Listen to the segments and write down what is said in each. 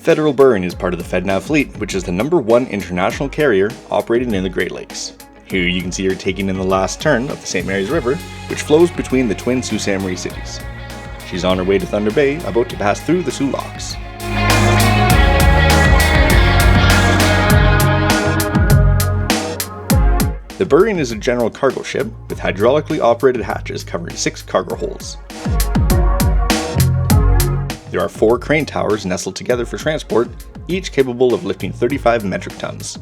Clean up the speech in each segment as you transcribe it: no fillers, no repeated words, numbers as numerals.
Federal Bering is part of the FedNav fleet, which is the #1 international carrier operating in the Great Lakes. Here you can see her taking in the last turn of the St. Mary's River, which flows between the twin Sault Ste. Marie cities. She's on her way to Thunder Bay, about to pass through the Soo Locks. The Bering is a general cargo ship with hydraulically operated hatches covering 6 cargo holds. There are 4 crane towers nestled together for transport, each capable of lifting 35 metric tons.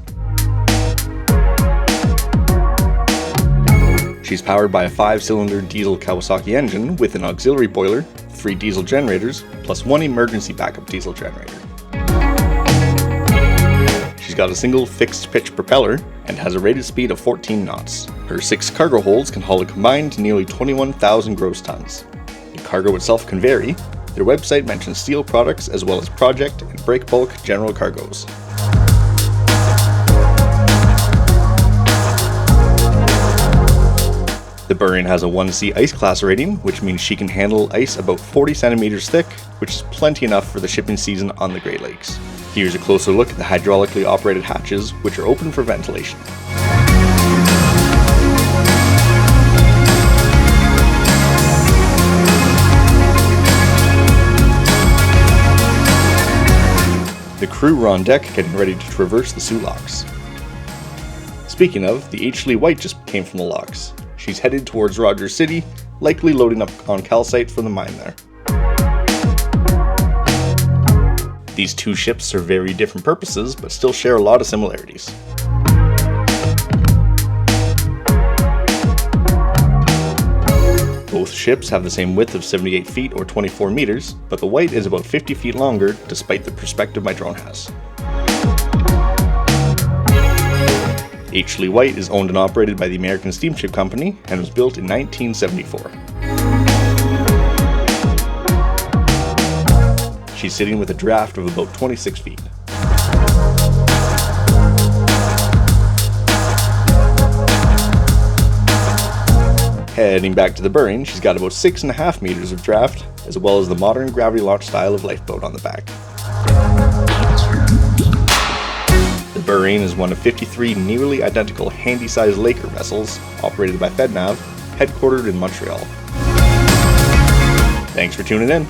She's powered by a 5-cylinder diesel Kawasaki engine with an auxiliary boiler, 3 diesel generators, plus 1 emergency backup diesel generator. She's got a single fixed pitch propeller and has a rated speed of 14 knots. Her 6 cargo holds can haul a combined nearly 21,000 gross tons. The cargo itself can vary. Their website mentions steel products as well as project and break bulk general cargoes. The Bering has a 1C ice class rating, which means she can handle ice about 40 centimeters thick, which is plenty enough for the shipping season on the Great Lakes. Here's a closer look at the hydraulically operated hatches, which are open for ventilation. The crew were on deck getting ready to traverse the Soo Locks. Speaking of, the H. Lee White just came from the locks. She's headed towards Rogers City, likely loading up on calcite from the mine there. These two ships serve very different purposes, but still share a lot of similarities. Both ships have the same width of 78 feet or 24 meters, but the White is about 50 feet longer despite the perspective my drone has. H. Lee White is owned and operated by the American Steamship Company and was built in 1974. She's sitting with a draft of about 26 feet. Heading back to the Bering, she's got about 6.5 meters of draft, as well as the modern gravity launch style of lifeboat on the back. The Bering is one of 53 nearly identical handy-sized Laker vessels operated by FedNav, headquartered in Montreal. Thanks for tuning in.